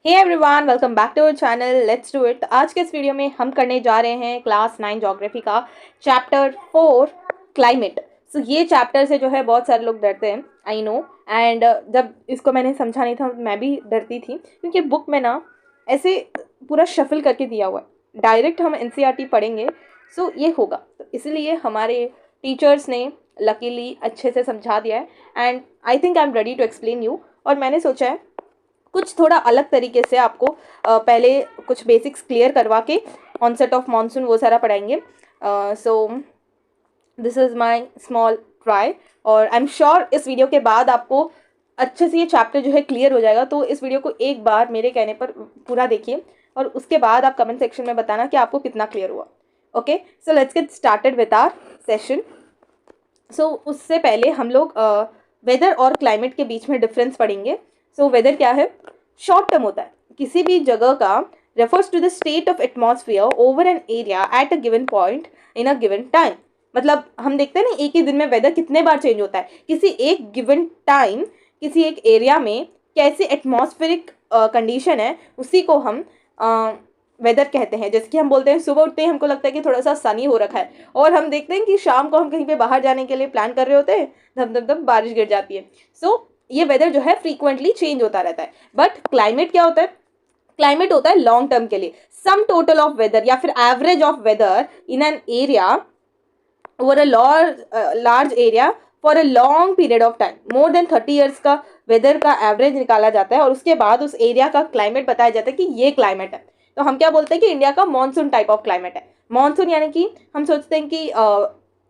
Hey everyone, welcome back to our channel. Let's do it. आज के इस video में हम करने जा रहे हैं क्लास 9 ज्योग्राफी का चैप्टर 4 क्लाइमेट। सो ये चैप्टर से जो है बहुत सारे लोग डरते हैं, आई नो। एंड जब इसको मैंने समझा नहीं था मैं भी डरती थी, क्योंकि बुक में ना ऐसे पूरा शफल करके दिया हुआ है, डायरेक्ट हम एनसीईआरटी पढ़ेंगे सो ये होगा। तो इसलिए हमारे टीचर्स ने लकीली अच्छे से समझा दिया है and I think I am ready to explain you. और मैंने सोचा है कुछ थोड़ा अलग तरीके से आपको पहले कुछ बेसिक्स क्लियर करवा के ऑनसेट ऑफ मॉनसून वो सारा पढ़ाएंगे। सो this is my small try, और आई एम श्योर इस वीडियो के बाद आपको अच्छे से ये चैप्टर जो है क्लियर हो जाएगा। तो इस वीडियो को एक बार मेरे कहने पर पूरा देखिए और उसके बाद आप कमेंट सेक्शन में बताना कि आपको कितना क्लियर हुआ। Okay, so let's get started with our session. So उससे पहले हम लोग वेदर और क्लाइमेट के बीच में डिफरेंस पढ़ेंगे। सो वेदर क्या है? शॉर्ट टर्म होता है, किसी भी जगह का refers to the state of atmosphere over an area at a given point in a given time. मतलब हम देखते हैं ना, एक ही दिन में वेदर कितने बार चेंज होता है, किसी एक गिवन टाइम किसी एक एरिया में कैसे एटमॉस्फेरिक कंडीशन है उसी को हम वेदर कहते हैं। जैसे कि हम बोलते हैं सुबह उठते ही हमको लगता है कि थोड़ा सा सनी हो रखा है, और हम देखते हैं कि शाम को हम कहीं पे बाहर जाने के लिए प्लान कर रहे होते हैं, धम धम धम बारिश गिर जाती है। सो ये वेदर जो है फ्रीक्वेंटली चेंज होता रहता है। बट क्लाइमेट क्या होता है? क्लाइमेट होता है लॉन्ग टर्म के लिए, सम टोटल ऑफ वेदर या फिर average of weather in an area over a large area for a long period of time. More than 30 years का वेदर का एवरेज निकाला जाता है और उसके बाद उस एरिया का क्लाइमेट बताया जाता है कि ये क्लाइमेट है। तो हम क्या बोलते हैं कि इंडिया का मानसून टाइप ऑफ क्लाइमेट है। मानसून यानी कि हम सोचते हैं कि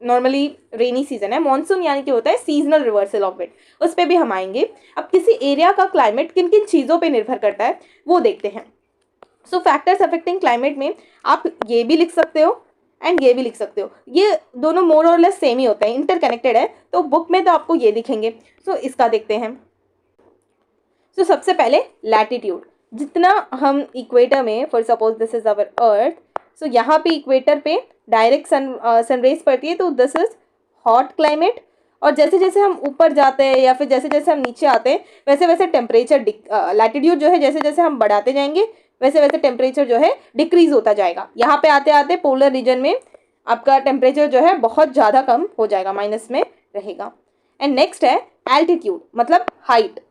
नॉर्मली रेनी सीजन है, मानसून यानी कि होता है सीजनल रिवर्सल ऑफ इट। उस पर भी हम आएंगे। अब किसी एरिया का क्लाइमेट किन किन चीज़ों पर निर्भर करता है वो देखते हैं। सो फैक्टर्स अफेक्टिंग क्लाइमेट में आप ये भी लिख सकते हो एंड ये भी लिख सकते हो। ये दोनों मोर और लेस सेम ही होते हैं, इंटरकनेक्टेड है। तो बुक में तो आपको ये दिखेंगे। सो इसका देखते हैं। सो सबसे पहले लैटिट्यूड। जितना हम इक्वेटर में, for suppose this is our earth, so यहाँ पे इक्वेटर पे डायरेक्ट सनरेज पड़ती है, तो दिस इज हॉट क्लाइमेट। और जैसे जैसे हम ऊपर जाते हैं या फिर जैसे जैसे हम नीचे आते हैं वैसे वैसे टेम्परेचर लैटिट्यूड जो है जैसे जैसे हम बढ़ाते जाएंगे वैसे वैसे टेम्परेचर जो है डिक्रीज होता जाएगा। यहाँ पे आते आते पोलर रीजन में आपका टेम्परेचर जो है बहुत ज़्यादा कम हो जाएगा, माइनस में रहेगा। एंड नेक्स्ट है एल्टीट्यूड, मतलब हाइट।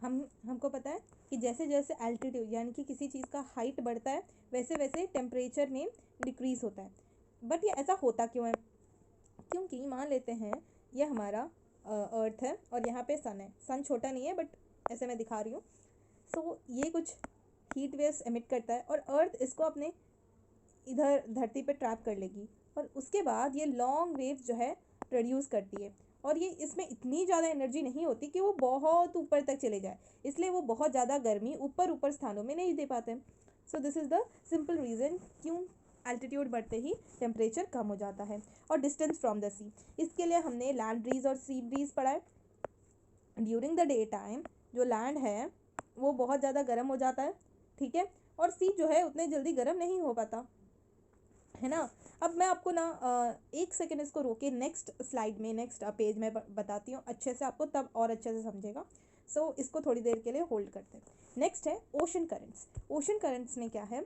हमको पता है कि जैसे जैसे एल्टीट्यूड यानी कि किसी चीज़ का हाइट बढ़ता है वैसे वैसे टेम्परेचर में डिक्रीज होता है। बट ये ऐसा होता क्यों है? क्योंकि मान लेते हैं ये हमारा अर्थ है और यहाँ पे सन है। सन छोटा नहीं है बट ऐसे मैं दिखा रही हूँ। सो ये कुछ हीट वेव्स एमिट करता है और अर्थ इसको अपने इधर धरती पे ट्रैप कर लेगी, और उसके बाद ये लॉन्ग वेव्स जो है प्रोड्यूस करती है। और ये इसमें इतनी ज़्यादा एनर्जी नहीं होती कि वो बहुत ऊपर तक चले जाए, इसलिए वो बहुत ज़्यादा गर्मी ऊपर ऊपर स्थानों में नहीं दे पाते। सो this is the simple reason क्यों एल्टीट्यूड बढ़ते ही टेम्परेचर कम हो जाता है। और डिस्टेंस फ्रॉम द सी, इसके लिए हमने लैंड ब्रीज और सी ब्रीज पढ़ा है। ड्यूरिंग द डे टाइम जो लैंड है वो बहुत ज़्यादा गर्म हो जाता है, ठीक है, और सी जो है उतने जल्दी गर्म नहीं हो पाता, है ना। अब मैं आपको ना एक सेकेंड इसको रोके, नेक्स्ट स्लाइड में नेक्स्ट पेज में बताती हूँ अच्छे से आपको, तब और अच्छे से समझेगा। सो इसको थोड़ी देर के लिए होल्ड करते हैं। नेक्स्ट है ओशन करेंट्स। ओशन करेंट्स में क्या है?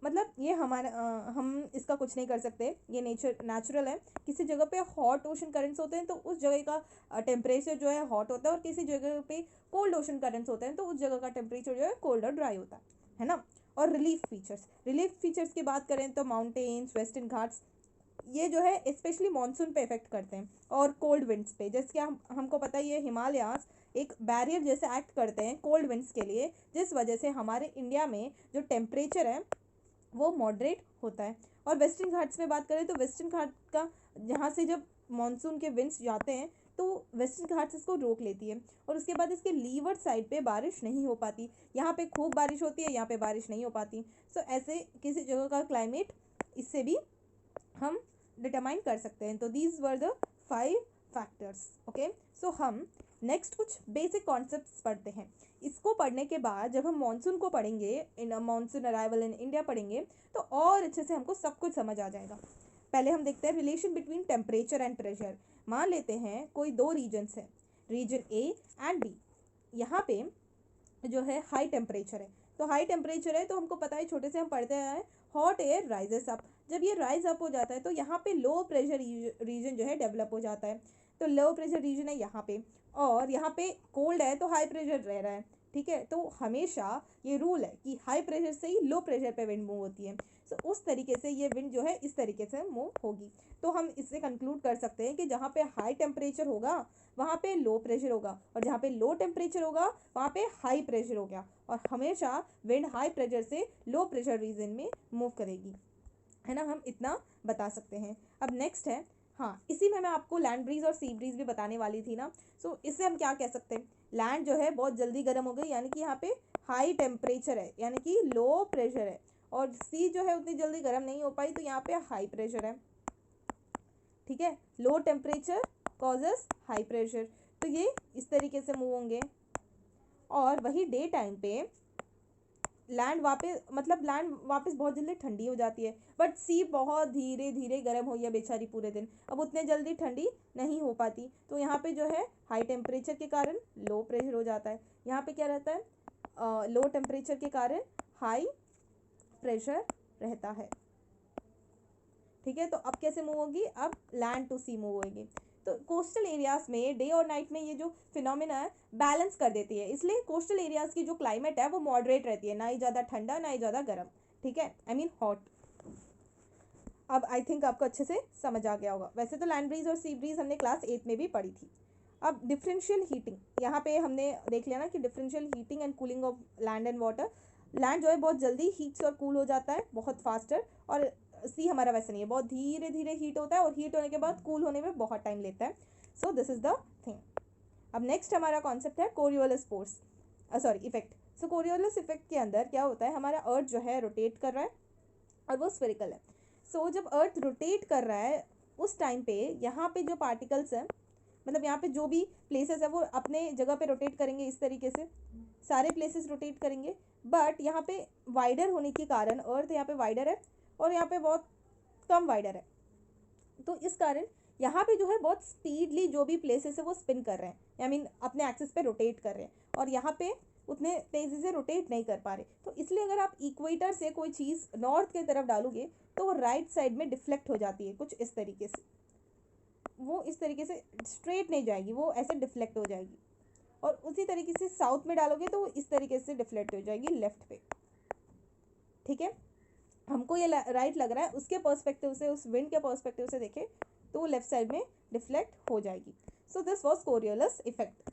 मतलब ये हमारे हम इसका कुछ नहीं कर सकते, ये नेचुरल है। किसी जगह पे हॉट ओशन करेंट्स होते हैं तो उस जगह का टेम्परेचर जो है हॉट होता है, और किसी जगह पे कोल्ड ओशन करेंट्स होते हैं तो उस जगह का टेम्परेचर जो है कोल्ड और ड्राई होता है ना। और रिलीफ फीचर्स की बात करें तो माउंटेन्स, वेस्टर्न घाट्स, ये जो है स्पेशली मानसून पे इफेक्ट करते हैं, और कोल्ड विंड्स पे। जैसे कि हमको पता ही है हिमालयाज एक बैरियर जैसे एक्ट करते हैं कोल्ड विंड्स के लिए, जिस वजह से हमारे इंडिया में जो टेम्परेचर है वो मॉडरेट होता है। और वेस्टर्न घाट्स में बात करें तो वेस्टर्न घाट का यहाँ से जब मानसून के विंड्स जाते हैं तो वेस्टर्न घाट्स इसको रोक लेती है, और उसके बाद इसके लीवर्ड साइड पे बारिश नहीं हो पाती। यहाँ पे खूब बारिश होती है, यहाँ पे बारिश नहीं हो पाती। सो ऐसे किसी जगह का क्लाइमेट इससे भी हम डिटरमाइन कर सकते हैं। तो these were the 5 factors. Okay, so हम नेक्स्ट कुछ बेसिक कॉन्सेप्ट्स पढ़ते हैं। इसको पढ़ने के बाद जब हम मानसून को पढ़ेंगे, इन मानसून अराइवल इन इंडिया पढ़ेंगे, तो और अच्छे से हमको सब कुछ समझ आ जाएगा। पहले हम देखते हैं relation between temperature and pressure. मान लेते हैं कोई दो रीजन्स हैं, रीजन ए एंड बी। यहाँ पे जो है हाई टेम्परेचर है। तो हाई टेम्परेचर है तो हमको पता है, छोटे से हम पढ़ते हैं, हॉट एयर राइजेस अप। जब ये राइज अप हो जाता है तो यहाँ पे लो प्रेशर रीजन जो है डेवलप हो जाता है। तो लो प्रेशर रीजन है यहाँ पे, और यहाँ पे कोल्ड है तो हाई प्रेशर रह रहा है। ठीक है, तो हमेशा ये रूल है कि हाई प्रेशर से ही लो प्रेशर पे विंड मूव होती है। सो उस तरीके से ये विंड जो है इस तरीके से मूव होगी। तो हम इससे कंक्लूड कर सकते हैं कि जहाँ पे हाई टेम्परेचर होगा वहाँ पे लो प्रेशर होगा, और जहाँ पे लो टेम्परेचर होगा वहाँ पे हाई प्रेशर हो गया, और हमेशा विंड हाई प्रेशर से लो प्रेशर रीजन में मूव करेगी, है ना। हम इतना बता सकते हैं। अब नेक्स्ट है, हाँ इसी में मैं आपको लैंड ब्रीज और सी ब्रीज भी बताने वाली थी ना। सो इससे हम क्या कह सकते हैं, लैंड जो है बहुत जल्दी गर्म हो गई, यानी कि यहाँ पे हाई टेम्परेचर है, यानी कि लो प्रेशर है, और सी जो है उतनी जल्दी गर्म नहीं हो पाई, तो यहाँ पे हाई प्रेशर है। ठीक है, low temperature causes high pressure, तो ये इस तरीके से मूव होंगे। और वही डे टाइम पे लैंड वापस बहुत जल्दी ठंडी हो जाती है, बट सी बहुत धीरे धीरे गर्म हुई है बेचारी पूरे दिन, अब उतने जल्दी ठंडी नहीं हो पाती। तो यहाँ पे जो है हाई टेम्परेचर के कारण लो प्रेशर हो जाता है, यहाँ पे क्या रहता है, लो टेम्परेचर के कारण हाई प्रेशर रहता है। ठीक है, तो अब कैसे मूव होगी, अब लैंड टू सी मूव होगी। तो कोस्टल एरियाज में डे और नाइट में ये जो फिनोमिना है बैलेंस कर देती है, इसलिए कोस्टल एरियाज की जो क्लाइमेट है वो मॉडरेट रहती है, ना ही ज़्यादा ठंडा ना ही ज़्यादा गर्म। ठीक है, आई मीन हॉट। अब आई थिंक आपको अच्छे से समझ आ गया होगा। वैसे तो लैंड ब्रीज और सी ब्रीज हमने क्लास 8 में भी पढ़ी थी। अब डिफरेंशियल हीटिंग, यहाँ पे हमने देख लिया ना कि differential heating and cooling of land and water. Land जो है बहुत जल्दी हीट्स और कूल हो जाता है, बहुत फास्टर, और सी हमारा वैसे नहीं है, बहुत धीरे धीरे हीट होता है, और हीट होने के बाद कूल होने में बहुत टाइम लेता है। So this is the thing. अब नेक्स्ट हमारा कॉन्सेप्ट है कोरियोलिस फोर्स, सॉरी इफेक्ट। सो कोरियोलिस इफेक्ट के अंदर क्या होता है, हमारा अर्थ जो है रोटेट कर रहा है और वो स्फेरिकल है। सो जब अर्थ रोटेट कर रहा है उस टाइम पे यहाँ पे जो पार्टिकल्स हैं, मतलब यहाँ पे जो भी प्लेसेस है वो अपने जगह पे रोटेट करेंगे, इस तरीके से सारे प्लेसेस रोटेट करेंगे। बट यहाँ पे वाइडर होने के कारण, अर्थ यहाँ पे वाइडर है और यहाँ पे बहुत कम वाइडर है, तो इस कारण यहाँ पे जो है बहुत स्पीडली जो भी प्लेसेस है वो स्पिन कर रहे हैं, आई मीन अपने एक्सिस पे रोटेट कर रहे हैं, और यहाँ पे उतने तेज़ी से रोटेट नहीं कर पा रहे। तो इसलिए अगर आप इक्वेटर से कोई चीज़ नॉर्थ की तरफ डालोगे तो वो राइट साइड में डिफ्लेक्ट हो जाती है, कुछ इस तरीके से, वो इस तरीके से स्ट्रेट नहीं जाएगी, वो ऐसे डिफ्लेक्ट हो जाएगी। और उसी तरीके से साउथ में डालोगे तो वो इस तरीके से डिफ्लेक्ट हो जाएगी लेफ्ट पे। ठीक है, हमको ये राइट लग रहा है, उसके पर्सपेक्टिव से, उस विंड के पर्सपेक्टिव से देखें तो वो लेफ्ट साइड में डिफ्लेक्ट हो जाएगी। सो दिस वॉज कोरियोलिस इफेक्ट।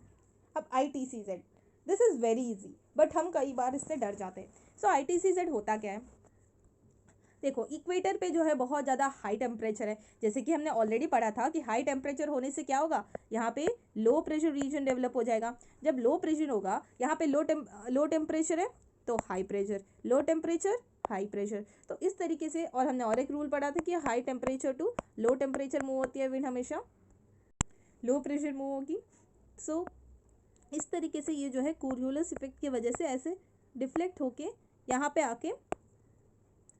अब ITCZ, this is very easy, but हम कई बार इससे डर जाते हैं। सो ITCZ होता क्या है, देखो इक्वेटर पे जो है बहुत ज़्यादा हाई टेम्परेचर है, जैसे कि हमने ऑलरेडी पढ़ा था कि हाई टेम्परेचर होने से क्या होगा, यहाँ पे लो प्रेशर रीजन डेवलप हो जाएगा। जब लो प्रेशर होगा, यहाँ पे लो टेम्परेचर है तो high pressure, low temperature high pressure. तो इस तरीके से, और हमने और एक रूल पढ़ा था कि high temperature to low temperature move होती है विंड, हमेशा लो प्रेशर मूव होगी। सो इस तरीके से ये जो है कोरियोलिस इफेक्ट की वजह से ऐसे डिफ्लेक्ट होके यहाँ पे आके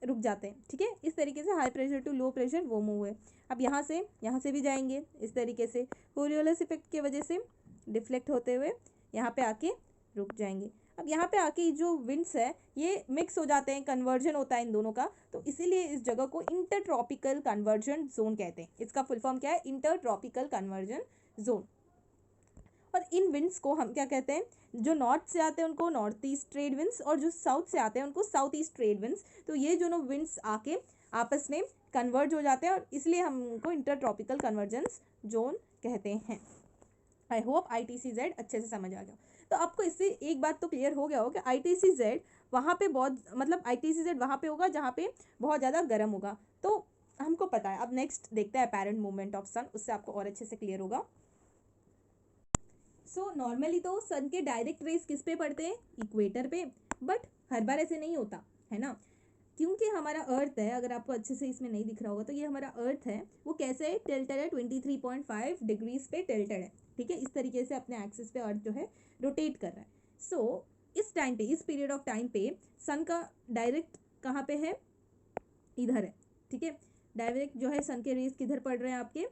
रुक जाते हैं। ठीक है, इस तरीके से high pressure to low pressure वो मूव है। अब यहाँ से भी जाएंगे इस तरीके से, कोरियोलिस इफेक्ट की वजह से डिफ्लेक्ट होते हुए यहाँ पे आके रुक जाएंगे। अब यहाँ पे आके जो विंड्स है ये मिक्स हो जाते हैं, कन्वर्जन होता है इन दोनों का, तो इसीलिए इस जगह को इंटरट्रॉपिकल कन्वर्जन जोन कहते हैं। इसका फुल फॉर्म क्या है, इंटरट्रॉपिकल कन्वर्जन जोन। और इन विंड्स को हम क्या कहते हैं, जो नॉर्थ से आते हैं उनको नॉर्थ ईस्ट ट्रेड विंड्स, और जो साउथ से आते हैं उनको साउथ ईस्ट ट्रेड विंड्स। तो ये दोनों विंड्स आके आपस में कन्वर्ज हो जाते हैं, और इसलिए हम उनको इंटरट्रॉपिकल कन्वर्जेंस जोन कहते हैं। आई होप ITCZ अच्छे से समझ आ गया। तो आपको इससे एक बात तो क्लियर हो गया हो कि ITCZ वहाँ पे बहुत, मतलब ITCZ वहाँ पे होगा जहाँ पे बहुत ज़्यादा गर्म होगा, तो हमको पता है। अब नेक्स्ट देखते हैं अपेरेंट मूवमेंट ऑफ सन, उससे आपको और अच्छे से क्लियर होगा। सो नॉर्मली तो सन के डायरेक्ट रेस किस पे पड़ते हैं, इक्वेटर पे, बट हर बार ऐसे नहीं होता है ना, क्योंकि हमारा अर्थ है, अगर आपको अच्छे से इसमें नहीं दिख रहा होगा तो ये हमारा अर्थ है, वो कैसे है, टिल्टेड है, 23.5 डिग्रीज पे टिल्टेड है। ठीक है, इस तरीके से अपने एक्सिस पे अर्थ जो है रोटेट कर रहा है। सो इस टाइम पे, इस पीरियड ऑफ टाइम पे सन का डायरेक्ट कहाँ पे है, इधर है। ठीक है, डायरेक्ट जो है सन के रेस किधर पड़ रहे हैं आपके,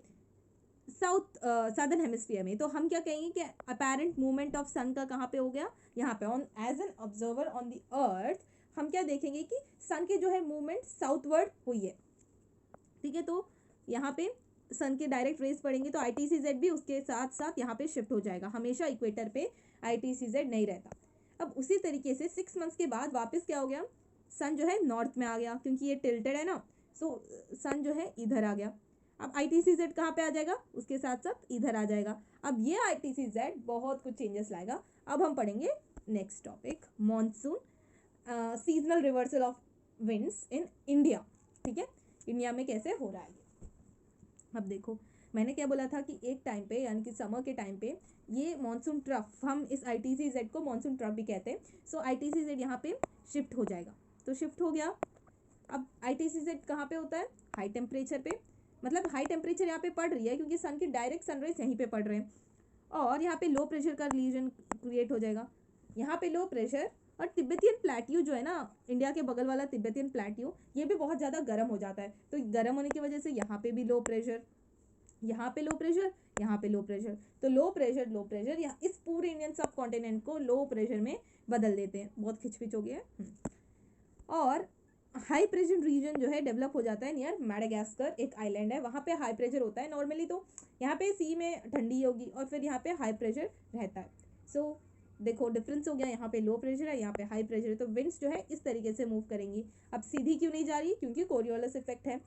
साउथ सदर्न हेमिस्फीयर में, तो हम क्या कहेंगे कि अपेरेंट मूवमेंट ऑफ सन का कहाँ पे हो गया, यहाँ पे। On as an observer on the earth हम क्या देखेंगे कि सन के जो है मूवमेंट साउथवर्ड हुई है, ठीक है। तो यहाँ पे सन के डायरेक्ट रेज पड़ेंगे तो ITCZ भी उसके साथ साथ यहाँ पे शिफ्ट हो जाएगा, हमेशा इक्वेटर पे ITCZ नहीं रहता। अब उसी तरीके से 6 मंथ्स के बाद वापस क्या हो गया, सन जो है नॉर्थ में आ गया, क्योंकि ये टिल्टेड है ना, सो सन जो है इधर आ गया। अब ITCZ कहाँ पे आ जाएगा, उसके साथ साथ इधर आ जाएगा। अब ये ITCZ बहुत कुछ चेंजेस लाएगा। अब हम पढ़ेंगे next topic, monsoon seasonal reversal of winds in India, ठीक है, इंडिया में कैसे हो रहा है। अब देखो मैंने क्या बोला था कि एक टाइम पे यानी कि समर के टाइम पे ये मॉनसून ट्रफ, हम इस ITCZ को मॉनसून ट्रफ भी कहते हैं। सो ITCZ यहाँ पे शिफ्ट हो जाएगा, तो शिफ्ट हो गया। अब ITCZ कहाँ पे होता है, हाई टेम्परेचर पे, मतलब हाई टेम्परेचर यहाँ पे पड़ रही है क्योंकि सन की डायरेक्ट सनराइज यहीं पे पड़ रहे हैं, और यहाँ पे लो प्रेशर का रीजन क्रिएट हो जाएगा। यहाँ पे लो प्रेशर और तिब्बतियन प्लेट्यू जो है ना, इंडिया के बगल वाला तिब्बतियन प्लेट्यू, ये भी बहुत ज़्यादा गर्म हो जाता है। तो गर्म होने की वजह से यहाँ पे भी लो प्रेशर, यहाँ पे लो प्रेशर, यहाँ पे लो प्रेशर, तो लो प्रेशर यहाँ इस पूरे इंडियन सब कॉन्टिनेंट को लो प्रेशर में बदल देते हैं। बहुत खिचपिच हो गया है। और हाई प्रेशर रीजन जो है डेवलप हो जाता है नियर मैडागास्कर, एक आइलैंड है, वहाँ पे हाई प्रेशर होता है नॉर्मली। तो यहाँ पे सी में ठंडी होगी और फिर यहाँ पे हाई प्रेशर रहता है। सो देखो डिफरेंस हो गया, यहाँ पे लो प्रेशर है, यहाँ पे हाई प्रेशर है, तो विंड्स जो है इस तरीके से मूव करेंगी। अब सीधी क्यों नहीं जा रही, क्योंकि कोरियोलिस इफेक्ट है,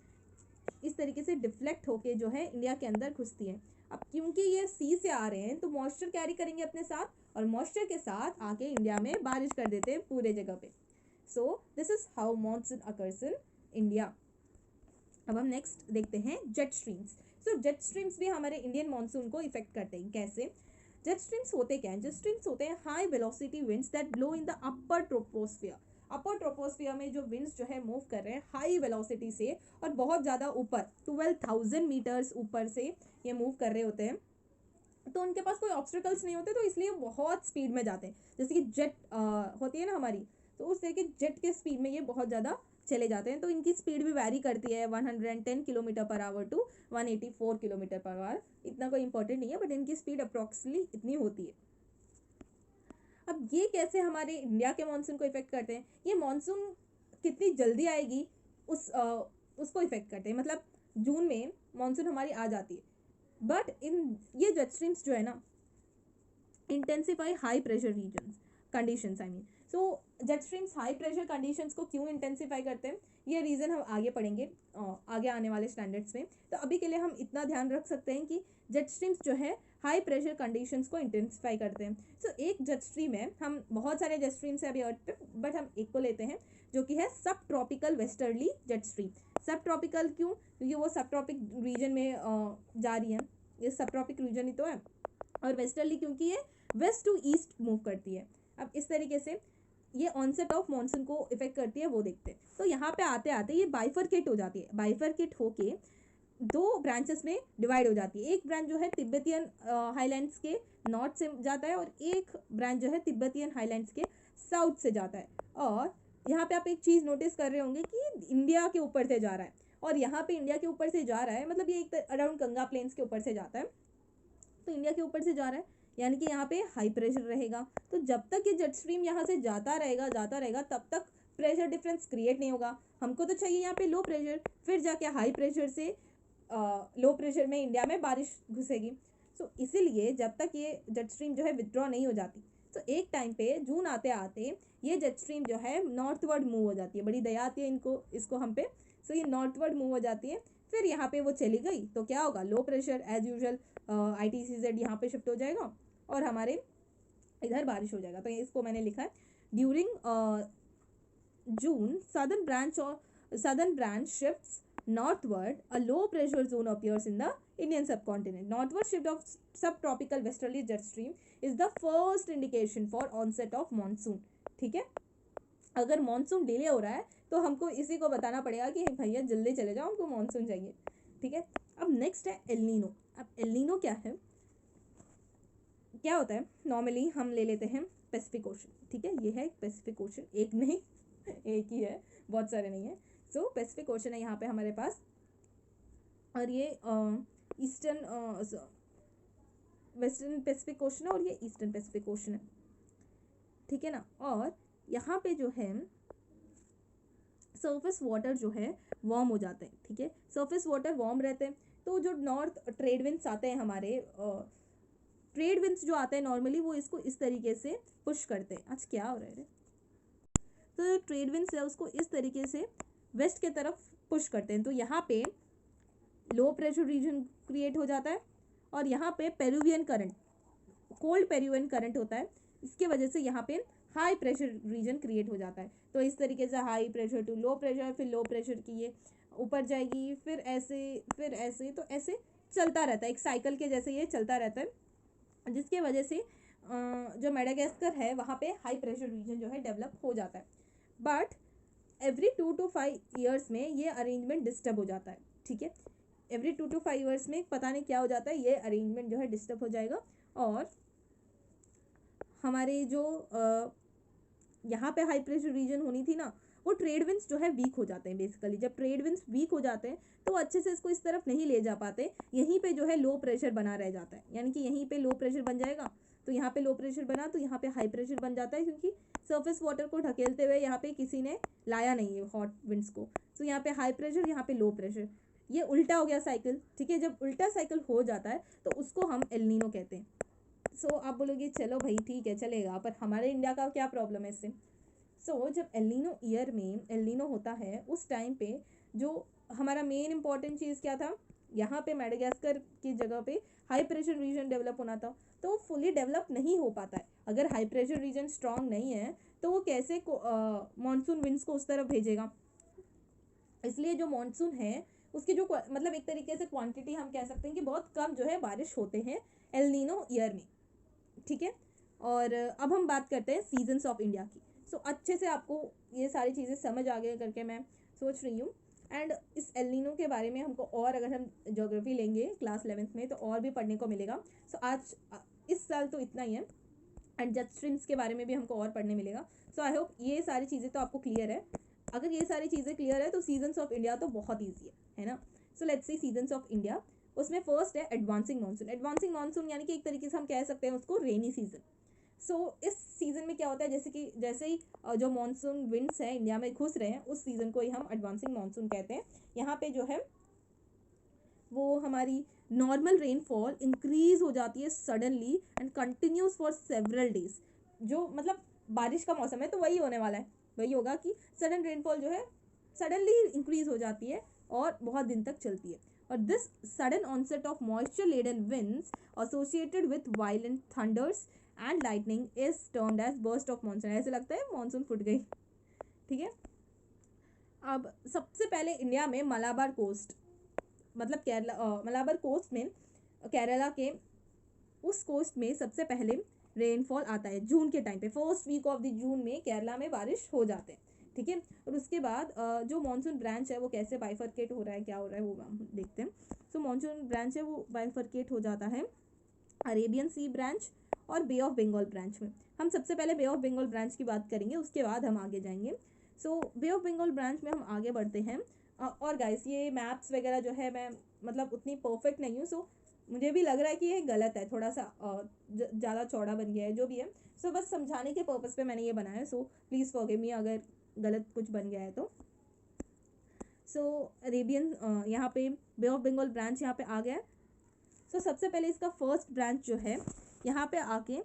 इस तरीके से डिफ्लेक्ट होके जो है इंडिया के अंदर घुसती है। अब क्योंकि ये सी से आ रहे हैं तो मॉइस्चर कैरी करेंगे अपने साथ, और मॉइस्चर के साथ आके इंडिया में बारिश कर देते हैं पूरे जगह पे। So this is how monsoon occurs in India. अब हम नेक्स्ट देखते हैं जेट स्ट्रीम्स। सो जेट स्ट्रीम्स भी हमारे इंडियन मॉनसून को इफेक्ट करते हैं। कैसे जेट स्ट्रीम्स होते क्या हैं, जेट स्ट्रीम्स होते हैं high velocity winds that blow in the upper troposphere. Upper troposphere में जो विंड्स जो है मूव कर रहे हैं हाई वेलोसिटी से और बहुत ज़्यादा ऊपर 12,000 मीटर्स ऊपर से ये मूव कर रहे होते हैं, तो उनके पास कोई ऑब्स्टिकल्स नहीं होते, तो इसलिए बहुत स्पीड में जाते हैं। जैसे कि जेट होती है ना हमारी, तो उस तरह के जेट के स्पीड में ये बहुत ज़्यादा चले जाते हैं। तो इनकी स्पीड भी वैरी करती है 110 kilometre per hour to 184 kilometre per hour. इतना कोई इंपॉर्टेंट नहीं है, बट इनकी स्पीड अप्रॉक्सिमेटली इतनी होती है। अब ये कैसे हमारे इंडिया के मानसून को इफेक्ट करते हैं, ये मानसून कितनी जल्दी आएगी उसको इफेक्ट करते हैं। मतलब जून में मानसून हमारी आ जाती है, बट इन ये जेट स्ट्रीम्स जो है ना intensify high pressure region conditions, I mean. So jet streams high pressure conditions को क्यों इंटेंसिफाई करते हैं, ये रीज़न हम आगे पढ़ेंगे आगे आने वाले स्टैंडर्ड्स में। तो अभी के लिए हम इतना ध्यान रख सकते हैं कि जेट स्ट्रीम्स जो है हाई प्रेशर कंडीशंस को इंटेंसिफाई करते हैं। सो एक जेट स्ट्रीम है, हम बहुत सारे जेट स्ट्रीम्स है अभी अर्थ पे, बट हम एक को लेते हैं जो कि है सब ट्रॉपिकल वेस्टर्ली जेट स्ट्रीम। सब ट्रॉपिकल क्यों, क्योंकि वो सब ट्रॉपिक रीजन में जा रही है, ये सब ट्रॉपिक रीजन ही तो है। और वेस्टर्ली क्योंकि ये वेस्ट टू ईस्ट मूव करती है। अब इस तरीके से ये ऑनसेट ऑफ मॉनसून को इफेक्ट करती है, वो देखते हैं। तो यहाँ पे आते आते ये बाइफरकेट हो जाती है, बाइफरकेट होके दो ब्रांचेस में डिवाइड हो जाती है। एक ब्रांच जो है तिब्बतियन हाईलैंड्स के नॉर्थ से जाता है, और एक ब्रांच जो है तिब्बतियन हाईलैंड्स के साउथ से जाता है। और यहाँ पे आप एक चीज़ नोटिस कर रहे होंगे कि इंडिया के ऊपर से जा रहा है, और यहाँ पे इंडिया के ऊपर से जा रहा है, मतलब ये एक अराउंड गंगा प्लेन्स के ऊपर से जाता है, तो इंडिया के ऊपर से जा रहा है, यानी कि यहाँ पे हाई प्रेशर रहेगा। तो जब तक ये जेट स्ट्रीम यहाँ से जाता रहेगा तब तक प्रेशर डिफरेंस क्रिएट नहीं होगा। हमको तो चाहिए यहाँ पे लो प्रेशर, फिर जाके हाई प्रेशर से लो प्रेशर में इंडिया में बारिश घुसेगी। सो इसीलिए जब तक ये जेट स्ट्रीम जो है विथड्रॉ नहीं हो जाती, तो एक टाइम पे जून आते आते ये जेट स्ट्रीम जो है नॉर्थवर्ड मूव हो जाती है। बड़ी दया आती है इसको हम पे। सो ये नॉर्थवर्ड मूव हो जाती है, फिर यहाँ पे वो चली गई तो क्या होगा, low pressure as usual ITCZ यहाँ पे शिफ्ट हो जाएगा और हमारे इधर बारिश हो जाएगा। तो इसको मैंने लिखा है during June southern branch shifts northward, a low pressure zone appears in the Indian subcontinent. Northward shift of subtropical westerly jet stream is the first indication for onset of monsoon. ठीक है, अगर मानसून डिले हो रहा है तो हमको इसी को बताना पड़ेगा कि भैया जल्दी चले जाओ, हमको मानसून चाहिए। ठीक है, अब नेक्स्ट है एल नीनो। अब एल नीनो क्या है, क्या होता है, नॉर्मली हम ले लेते हैं पैसिफिक ओशन। ठीक है, ये है पैसिफिक ओशन, एक नहीं एक ही है, बहुत सारे नहीं है। सो पैसिफिक ओशन है यहाँ पे हमारे पास, और ये ईस्टर्न वेस्टर्न पैसिफिक ओशन है और ये ईस्टर्न पैसिफिक ओशन है, ठीक है ना। और यहाँ पे जो है सरफेस वाटर जो है वार्म हो जाते हैं, ठीक है, सरफेस वाटर वार्म रहते हैं। तो जो नॉर्थ ट्रेड विंड्स आते हैं हमारे, ट्रेड विंड्स जो आते हैं नॉर्मली वो इसको इस तरीके से पुश करते हैं। आज क्या हो रहा है, तो जो ट्रेड विंड्स है उसको इस तरीके से वेस्ट के तरफ पुश करते हैं। तो यहाँ पे लो प्रेशर रीजन क्रिएट हो जाता है और यहाँ पे Peruvian current, cold Peruvian current होता है, इसके वजह से यहाँ पे हाई प्रेशर रीजन क्रिएट हो जाता है। तो इस तरीके से high pressure to low pressure, फिर लो प्रेशर की ये ऊपर जाएगी, फिर ऐसे, तो ऐसे चलता रहता है, एक साइकिल के जैसे ये चलता रहता है, जिसके वजह से जो मेडागास्कर है वहाँ पे हाई प्रेशर रीजन जो है डेवलप हो जाता है। बट एवरी 2 to 5 ईयर्स में ये अरेंजमेंट डिस्टर्ब हो जाता है, ठीक है, एवरी 2 to 5 ईयर्स में पता नहीं क्या हो जाता है, ये अरेंजमेंट जो है डिस्टर्ब हो जाएगा। और हमारे जो यहाँ पे हाई प्रेशर रीजन होनी थी ना, वो ट्रेड विंड्स जो है वीक हो जाते हैं। बेसिकली जब ट्रेड विंड्स वीक हो जाते हैं तो अच्छे से इसको इस तरफ नहीं ले जा पाते, यहीं पे जो है लो प्रेशर बना रह जाता है, यानी कि यहीं पे लो प्रेशर बन जाएगा। तो यहाँ पे लो प्रेशर बना तो यहाँ पे हाई प्रेशर बन जाता है, क्योंकि सरफेस वाटर को ढकेलते हुए यहाँ पे किसी ने लाया नहीं है हॉट विंड्स को। तो यहाँ पे हाई प्रेशर, यहाँ पे लो प्रेशर, ये उल्टा हो गया साइकिल, ठीक है। जब उल्टा साइकिल हो जाता है तो उसको हम एल नीनो कहते हैं। सो आप बोलोगे चलो भाई ठीक है चलेगा, पर हमारे इंडिया का क्या प्रॉब्लम है इससे। जब एल नीनो ईयर में एल नीनो होता है उस टाइम पे जो हमारा मेन इंपॉर्टेंट चीज़ क्या था, यहाँ पे मेडागास्कर की जगह पे हाई प्रेशर रीजन डेवलप होना था, तो वो फुली डेवलप नहीं हो पाता है। अगर हाई प्रेशर रीजन स्ट्रांग नहीं है तो वो कैसे मानसून विंड्स को उस तरफ भेजेगा। इसलिए जो मानसून है उसकी जो मतलब एक तरीके से क्वांटिटी हम कह सकते हैं कि बहुत कम जो है बारिश होते हैं एल नीनो ईयर में, ठीक है। और अब हम बात करते हैं सीजन्स ऑफ इंडिया की। अच्छे से आपको ये सारी चीज़ें समझ आ गए करके मैं सोच रही हूँ। एंड इस एल नीनो के बारे में हमको और अगर हम ज्योग्राफी लेंगे क्लास 11th में तो और भी पढ़ने को मिलेगा। आज इस साल तो इतना ही है, एंड जेट स्ट्रीम्स के बारे में भी हमको और पढ़ने मिलेगा। आई होप ये सारी चीज़ें तो आपको क्लियर है। अगर ये सारी चीज़ें क्लियर है तो सीजन्स ऑफ इंडिया तो बहुत ईजी है ना। Let's see seasons of India. उसमें फर्स्ट है एडवांसिंग मानसून। एडवांसिंग मानसून यानी कि एक तरीके से हम कह सकते हैं उसको रेनी सीजन। इस सीज़न में क्या होता है, जैसे ही जो मानसून विंड्स हैं इंडिया में घुस रहे हैं उस सीज़न को ही हम एडवांसिंग मानसून कहते हैं। यहाँ पे जो है वो हमारी नॉर्मल रेनफॉल इंक्रीज हो जाती है suddenly and continues for several days. जो मतलब बारिश का मौसम है तो वही होने वाला है, वही होगा कि सडन रेनफॉल जो है सडनली इंक्रीज हो जाती है और बहुत दिन तक चलती है। और this sudden onset of moisture laden winds associated with violent thunders and lightning is termed as burst of monsoon. ऐसे लगता है मानसून फुट गई, ठीक है। अब सबसे पहले इंडिया में मलाबार कोस्ट, मतलब केरला, मलाबार कोस्ट में केरला के उस कोस्ट में सबसे पहले रेनफॉल आता है जून के टाइम पे। First week of the June में केरला में बारिश हो जाते हैं, ठीक है। और उसके बाद जो मानसून ब्रांच है वो कैसे बाइफरकेट हो रहा है, क्या हो रहा है वो हम देखते हैं। मानसून ब्रांच है वो बाइफरकेट हो जाता है अरेबियन सी ब्रांच और बे ऑफ बंगाल ब्रांच में। हम सबसे पहले बे ऑफ बंगाल ब्रांच की बात करेंगे, उसके बाद हम आगे जाएंगे। बे ऑफ बंगाल ब्रांच में हम आगे बढ़ते हैं। और गाइस ये मैप्स वगैरह जो है मैं मतलब उतनी परफेक्ट नहीं हूँ, मुझे भी लग रहा है कि ये गलत है, थोड़ा सा ज़्यादा चौड़ा बन गया है, जो भी है। बस समझाने के पर्पज़ पे मैंने ये बनाया है। प्लीज़ फॉरगिव मी अगर गलत कुछ बन गया है तो। अरेबियन यहाँ पे बे ऑफ बंगाल ब्रांच यहाँ पे आ गया है। सबसे पहले इसका फर्स्ट ब्रांच जो है यहाँ पे आके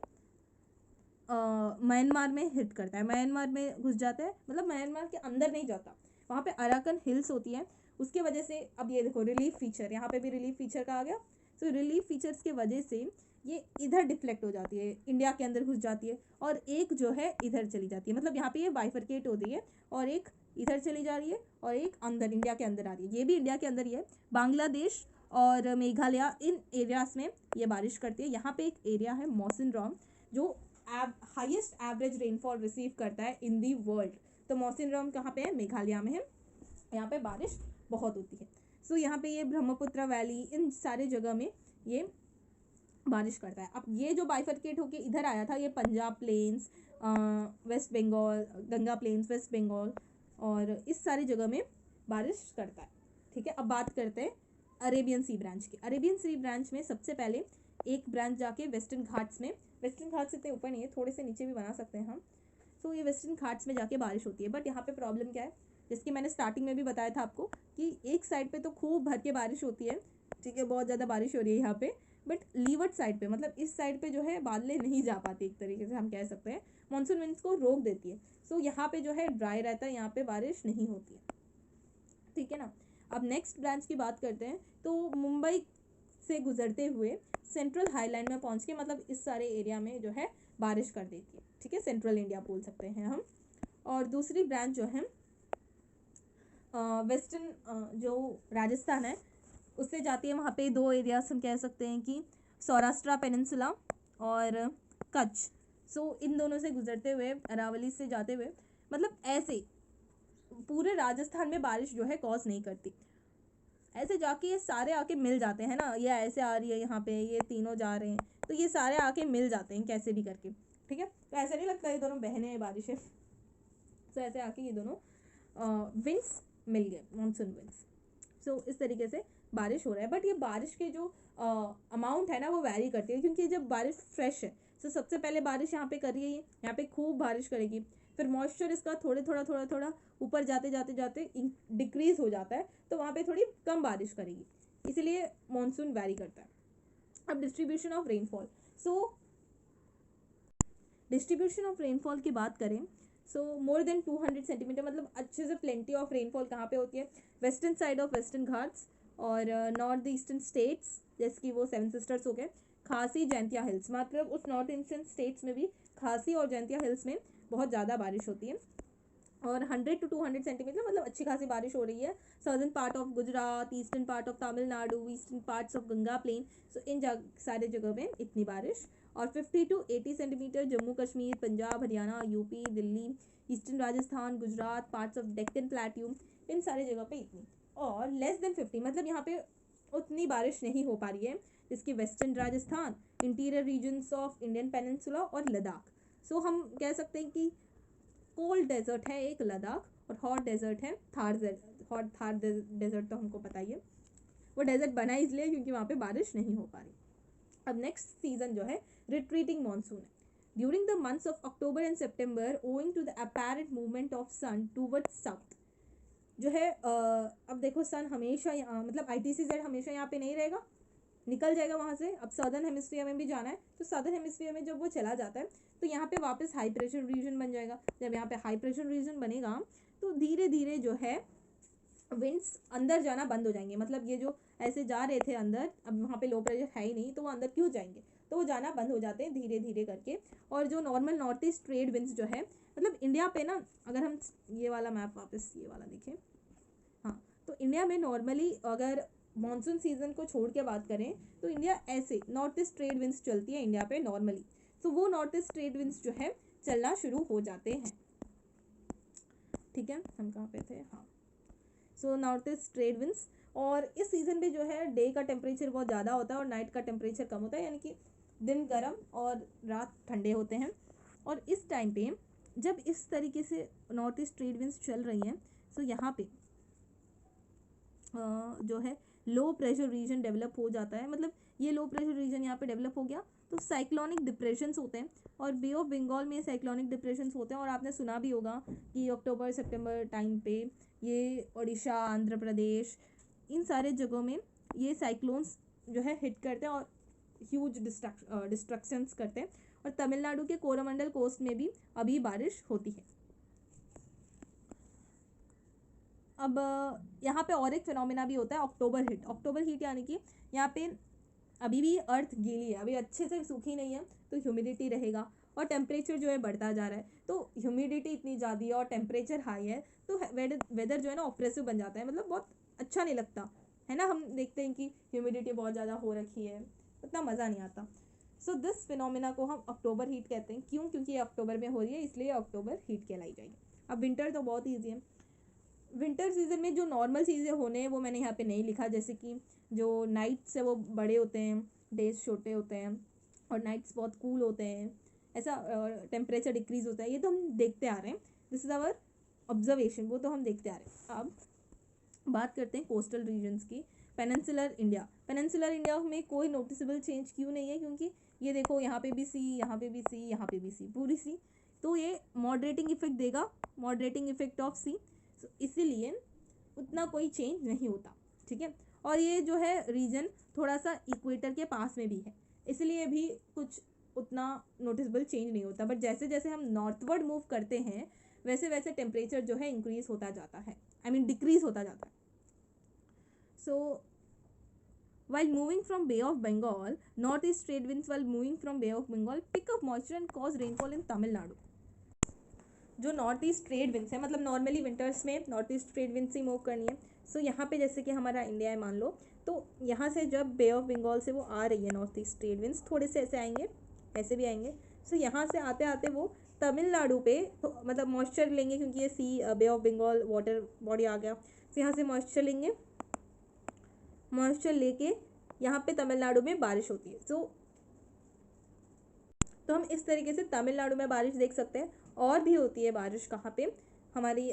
म्यांमार में हिट करता है, म्यांमार में घुस जाता है, मतलब म्यांमार के अंदर नहीं जाता, वहाँ पे अराकन हिल्स होती है, उसके वजह से। अब ये देखो रिलीफ फीचर, यहाँ पे भी रिलीफ फीचर का आ गया। रिलीफ फीचर्स के वजह से ये इधर डिफ्लेक्ट हो जाती है, इंडिया के अंदर घुस जाती है, और एक जो है इधर चली जाती है, मतलब यहाँ पे ये बाइफरकेट होती है और एक इधर चली जा रही है और एक अंदर इंडिया के अंदर आ रही है। ये भी इंडिया के अंदर ही है। बांग्लादेश और मेघालय इन एरियाज में ये बारिश करती है। यहाँ पे एक एरिया है मौसिनराम जो हाईएस्ट एवरेज रेनफॉल रिसीव करता है इन दी वर्ल्ड। तो मौसिनराम कहाँ पे है, मेघालय में है, यहाँ पे बारिश बहुत होती है। यहाँ पे ये ब्रह्मपुत्र वैली इन सारे जगह में ये बारिश करता है। अब ये जो बाइफरकेट होके इधर आया था, ये पंजाब प्लेन्स, वेस्ट बंगाल, गंगा प्लेन्स, वेस्ट बंगाल और इस सारी जगह में बारिश करता है, ठीक है। अब बात करते हैं अरेबियन सी ब्रांच की। अरेबियन सी ब्रांच में सबसे पहले एक ब्रांच जाके वेस्टर्न घाट्स में, वेस्टर्न घाट्स इतने ऊपर नहीं है, थोड़े से नीचे भी बना सकते हैं हम। सो ये वेस्टर्न घाट्स में जाके बारिश होती है। बट यहाँ पे प्रॉब्लम क्या है, जिसकी मैंने स्टार्टिंग में भी बताया था आपको कि एक साइड पे तो खूब भर के बारिश होती है, ठीक है, बहुत ज़्यादा बारिश हो रही है यहाँ पे, बट लीवर्ड साइड पे, मतलब इस साइड पे जो है बादलें नहीं जा पाती, एक तरीके से हम कह सकते हैं मानसून विंड्स को रोक देती है। सो यहाँ पे जो है ड्राई रहता है, यहाँ पे बारिश नहीं होती है, ठीक है ना। अब नेक्स्ट ब्रांच की बात करते हैं, तो मुंबई से गुजरते हुए सेंट्रल हाईलैंड में पहुंच के, मतलब इस सारे एरिया में जो है बारिश कर देती है, ठीक है, सेंट्रल इंडिया बोल सकते हैं हम। और दूसरी ब्रांच जो है वेस्टर्न जो राजस्थान है उससे जाती है, वहाँ पे दो एरियाज हम कह सकते हैं कि सौराष्ट्र पेनिनसुला और कच्छ। सो इन दोनों से गुजरते हुए, अरावली से जाते हुए, मतलब ऐसे पूरे राजस्थान में बारिश जो है कॉज नहीं करती, ऐसे जाके ये सारे आके मिल जाते हैं ना, ये ऐसे आ रही है यहाँ पे, ये तीनों जा रहे हैं, तो ये सारे आके मिल जाते हैं कैसे भी करके, ठीक है। तो ऐसा नहीं लगता ये दोनों बहनें हैं बारिश है, तो ऐसे आके ये दोनों विंड्स मिल गए, मानसून विंड्स। सो इस तरीके से बारिश हो रहा है। बट ये बारिश के जो अमाउंट है ना वो वैरी करती है, क्योंकि जब बारिश फ्रेश है, तो सबसे पहले बारिश यहाँ पे कर रही है, यहाँ पे खूब बारिश करेगी, फिर मॉइस्चर इसका थोड़ा ऊपर जाते जाते जाते डिक्रीज हो जाता है, तो वहाँ पे थोड़ी कम बारिश करेगी, इसीलिए मानसून वैरी करता है। अब distribution of rainfall, so distribution of rainfall की बात करें, सो मोर देन 200 सेंटीमीटर, मतलब अच्छे से प्लेंटी ऑफ रेनफॉल कहाँ पे होती है, western side of western Ghats और नॉर्थ ईस्टर्न स्टेट्स, जैसे कि वो सेवन सिस्टर्स हो गए, खासी, जैंतिया हिल्स, मतलब उस नॉर्थ ईस्टर्न स्टेट्स में भी खासी और जैंतिया हिल्स में बहुत ज़्यादा बारिश होती है, और 100 to 200 सेंटीमीटर, मतलब अच्छी खासी बारिश हो रही है। Southern part of Gujarat, eastern part of Tamil Nadu, eastern parts of Ganga plain, so इन सारे जगह में इतनी बारिश। और 50 to 80 centimetre Jammu Kashmir, Punjab, Haryana, UP, Delhi, eastern Rajasthan, Gujarat, parts of Deccan plateau, इन सारे जगह पे इतनी। और लेस देन 50, मतलब यहाँ पे उतनी बारिश नहीं हो पा रही है, जिसकी western Rajasthan, interior regions of Indian peninsula और लद्दाख। सो हम कह सकते हैं कि कोल्ड डेजर्ट है एक लद्दाख, और हॉट डेजर्ट है थार डेजर्ट, तो हमको पता ही है वो डेजर्ट बना इसलिए क्योंकि वहाँ पे बारिश नहीं हो पा रही। अब नेक्स्ट सीजन जो है रिट्रीटिंग मानसून है। During the months of October and September, owing to the apparent movement of sun towards south, जो है अब देखो सन हमेशा मतलब ITCZ हमेशा यहाँ पे नहीं रहेगा, निकल जाएगा वहाँ से। अब सदर्न हेमिस्फीयर में भी जाना है, तो सदर्न हेमिस्फीयर में जब वो चला जाता है तो यहाँ पे वापस हाई प्रेशर रीजन बन जाएगा। जब यहाँ पे हाई प्रेशर रीजन बनेगा तो धीरे धीरे जो है विंड्स अंदर जाना बंद हो जाएंगे, मतलब ये जो ऐसे जा रहे थे अंदर, अब वहाँ पे लो प्रेशर है ही नहीं, तो वो अंदर क्यों जाएंगे, तो वो जाना बंद हो जाते हैं धीरे धीरे करके। और जो normal north east trade winds जो है, मतलब इंडिया पे ना, अगर हम ये वाला मैप वापस ये वाला देखें, हाँ, तो इंडिया में नॉर्मली अगर मानसून सीजन को छोड़ के बात करें तो इंडिया ऐसे नॉर्थ ईस्ट ट्रेड विंड्स चलती है इंडिया पे नॉर्मली, तो वो नॉर्थ ईस्ट ट्रेड विंड्स जो है चलना शुरू हो जाते हैं, ठीक है। हम कहाँ पे थे, हाँ, so north east trade winds. और इस सीज़न पे जो है डे का टेम्परेचर बहुत ज़्यादा होता है और नाइट का टेम्परेचर कम होता है, यानी कि दिन गर्म और रात ठंडे होते हैं। और इस टाइम पे जब इस तरीके से नॉर्थ ईस्ट ट्रेड विंड्स चल रही हैं, सो यहाँ पे जो है लो प्रेशर रीजन डेवलप हो जाता है, मतलब ये लो प्रेशर रीजन यहाँ पे डेवलप हो गया तो साइक्लोनिक डिप्रेशंस होते हैं, और बे ऑफ बंगाल में साइक्लोनिक डिप्रेशंस होते हैं। और आपने सुना भी होगा कि अक्टूबर सितंबर टाइम पे ये उड़ीसा, आंध्र प्रदेश, इन सारे जगहों में ये साइक्लोन्स जो है हिट करते हैं और ह्यूज डिस्ट्रक्शंस करते हैं। और तमिलनाडु के कोरोमंडल कोस्ट में भी अभी बारिश होती है। अब यहाँ पे और एक फिनोमिना भी होता है अक्टूबर हीट। अक्टूबर हीट यानी कि यहाँ पे अभी भी अर्थ गीली है, अभी अच्छे से सूखी नहीं है, तो ह्यूमिडिटी रहेगा और टेम्परेचर जो है बढ़ता जा रहा है। तो ह्यूमिडिटी इतनी ज़्यादा है और टेम्परेचर हाई है, तो वेदर जो है ना ऑप्रेसिव बन जाता है, मतलब बहुत अच्छा नहीं लगता है ना। हम देखते हैं कि ह्यूमिडिटी बहुत ज़्यादा हो रखी है, उतना मज़ा नहीं आता। सो दिस फिनोमिना को हम अक्टूबर हीट कहते हैं। क्यों? क्योंकि ये अक्टूबर में हो रही है, इसलिए अक्टूबर हीट कहलाई जाएगी। अब विंटर तो बहुत ईजी है। विंटर सीजन में जो नॉर्मल चीज़ें होने हैं वो मैंने यहाँ पे नहीं लिखा, जैसे कि जो नाइट्स है वो बड़े होते हैं, डेज छोटे होते हैं, और नाइट्स बहुत कूल होते हैं, ऐसा टेम्परेचर डिक्रीज होता है, ये तो हम देखते आ रहे हैं, दिस इज़ आवर ऑब्जर्वेशन, वो तो हम देखते आ रहे हैं। अब बात करते हैं कोस्टल रीजन्स की। पेनिनसुलर इंडिया, पेनिनसुलर इंडिया में कोई नोटिसेबल चेंज क्यों नहीं है, क्योंकि ये देखो यहाँ पे भी सी, यहाँ पे भी सी, यहाँ पे भी सी, पूरी सी, तो ये मॉडरेटिंग इफेक्ट देगा, मॉडरेटिंग इफेक्ट ऑफ सी, इसीलिए उतना कोई चेंज नहीं होता, ठीक है। और ये जो है रीजन थोड़ा सा इक्वेटर के पास में भी है, इसलिए भी कुछ उतना नोटिसेबल चेंज नहीं होता, बट जैसे जैसे हम नॉर्थवर्ड मूव करते हैं वैसे वैसे टेम्परेचर जो है इंक्रीज होता जाता है, आई मीन डिक्रीज होता जाता है। सो while moving from Bay of Bengal, northeast trade winds while moving from Bay of Bengal pick up moisture and cause rainfall in Tamil Nadu. जो नॉर्थ ईस्ट ट्रेड विंड्स है, मतलब normally winters में north east trade wind से move करनी है। सो यहाँ पे जैसे कि हमारा इंडिया है मान लो, तो यहाँ से जब बे ऑफ बंगाल से वो आ रही है नॉर्थ ईस्ट ट्रेड विंड्स, थोड़े से ऐसे आएंगे, ऐसे भी आएंगे। सो यहाँ से आते आते वो तमिलनाडु पे तो मतलब मॉइस्चर लेंगे, क्योंकि ये सी बे ऑफ बंगाल वाटर बॉडी आ गया, तो यहाँ से मॉइस्चर लेंगे, मॉइस्चर लेके यहाँ पे तमिलनाडु में बारिश होती है। तो हम इस तरीके से तमिलनाडु में बारिश देख सकते हैं। और भी होती है बारिश कहाँ पे, हमारी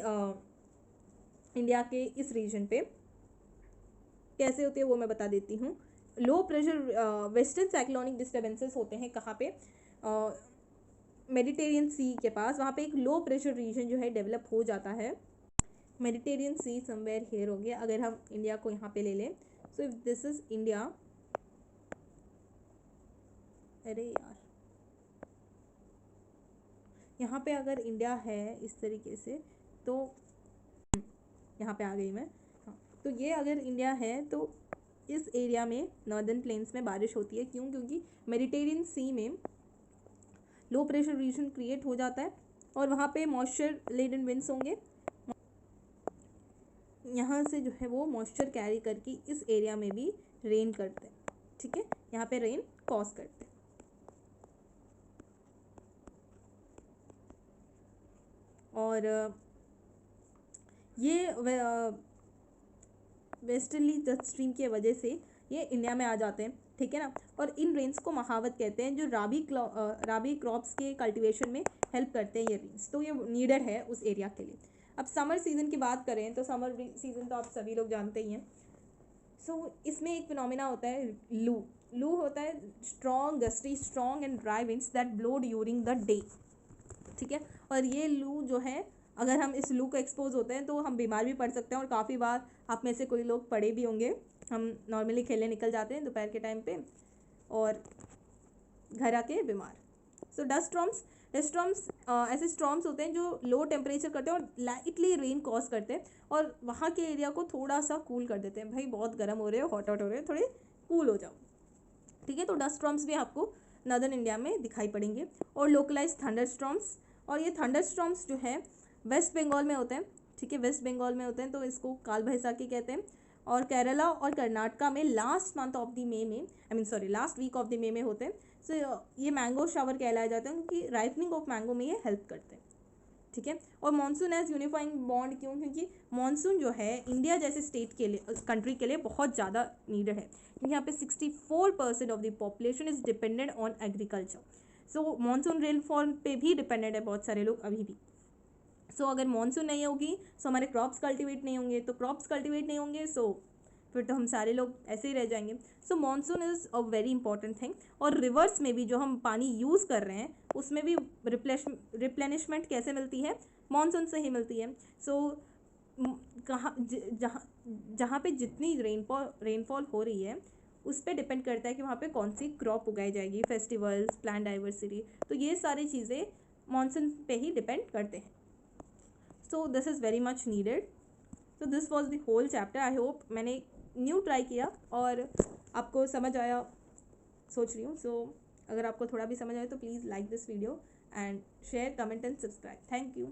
इंडिया के इस रीजन पे कैसे होती है वो मैं बता देती हूँ। Low pressure western cyclonic disturbances होते हैं कहाँ पे, मेडिटेरियन सी के पास, वहाँ पे एक लो प्रेशर रीजन जो है डेवलप हो जाता है। मेडिटेरियन सी समवेयर हियर हो गया, अगर हम इंडिया को यहाँ पे ले लें। So if this is India, अरे यार यहाँ पे अगर इंडिया है इस तरीके से, तो यहाँ पे आ गई मैं, हाँ, तो ये अगर इंडिया है तो इस एरिया में नॉर्दर्न प्लेन्स में बारिश होती है। क्यों? क्योंकि मेडिटेरियन सी में लो प्रेशर रीजन क्रिएट हो जाता है और वहाँ पे मॉइस्चर लेडन विंड्स होंगे, यहाँ से जो है वो मॉइस्चर कैरी करके इस एरिया में भी रेन करते हैं, ठीक है, यहाँ पे रेन कॉज करते हैं। और ये वेस्टर्ली जट स्ट्रीम की वजह से ये इंडिया में आ जाते हैं, ठीक है ना। और इन रेंस को महावत कहते हैं, जो राबी क्रॉप्स के कल्टीवेशन में हेल्प करते हैं ये रेंस, तो ये नीडेड है उस एरिया के लिए। अब समर सीज़न की बात करें तो समर सीज़न तो आप सभी लोग जानते ही हैं। सो इसमें एक फिनोमिना होता है लू। लू होता है strong gusty strong and dry winds that blow during the day, ठीक है। और ये लू जो है, अगर हम इस लू को एक्सपोज होते हैं तो हम बीमार भी पड़ सकते हैं, और काफ़ी बार आप में से कोई लोग पड़े भी होंगे। हम नॉर्मली खेलने निकल जाते हैं दोपहर के टाइम पे और घर आके बीमार। सो डस्ट स्टॉर्म्स ऐसे स्टॉर्म्स होते हैं जो लो टेम्परेचर करते हैं और लाइटली रेन कॉज करते हैं और वहाँ के एरिया को थोड़ा सा कूल कर देते हैं। भाई बहुत गर्म हो रहे हो, हॉट हो रहे हो, थोड़े कूल हो जाओ, ठीक है। तो डस्ट स्टॉर्म्स भी आपको नॉर्दर्न इंडिया में दिखाई पड़ेंगे। और लोकलाइज थंडर स्टॉर्म्स, और ये थंडर स्टॉर्म्स जो है वेस्ट बंगाल में होते हैं, ठीक है, वेस्ट बंगाल में होते हैं, तो इसको काल बैसाखी कहते हैं। और केरला और कर्नाटका में लास्ट वीक ऑफ द मे में होते हैं। सो ये मैंगो शावर कहलाए जाते हैं, क्योंकि राइपनिंग ऑफ मैंगो में ये हेल्प करते हैं, ठीक है। और मानसून एज यूनिफाइंग बॉन्ड, क्यों? क्योंकि मानसून जो है इंडिया जैसे स्टेट के लिए, कंट्री के लिए बहुत ज़्यादा नीडेड है, क्योंकि यहाँ पे 64% of the population is dependent on agriculture. So monsoon rainfall पे भी डिपेंडेंट है बहुत सारे लोग अभी भी। सो अगर मानसून नहीं होगी सो हमारे क्रॉप्स कल्टीवेट नहीं होंगे, तो क्रॉप्स कल्टीवेट नहीं होंगे सो फिर तो हम सारे लोग ऐसे ही रह जाएंगे। So monsoon is a very important thing. और रिवर्स में भी जो हम पानी यूज़ कर रहे हैं उसमें भी रिप्लेनिशमेंट कैसे मिलती है? मानसून से ही मिलती है। सो जहाँ पे जितनी रेनफॉल हो रही है उस पर डिपेंड करता है कि वहाँ पे कौन सी क्रॉप उगाई जाएगी, फेस्टिवल्स, प्लांट डाइवर्सिटी, तो ये सारी चीज़ें मानसून पे ही डिपेंड करते हैं। So this is very much needed. So this was the whole chapter. I hope मैंने न्यू ट्राई किया और आपको समझ आया, सोच रही हूँ। सो अगर आपको थोड़ा भी समझ आए तो please like this video and share, comment and subscribe. Thank you.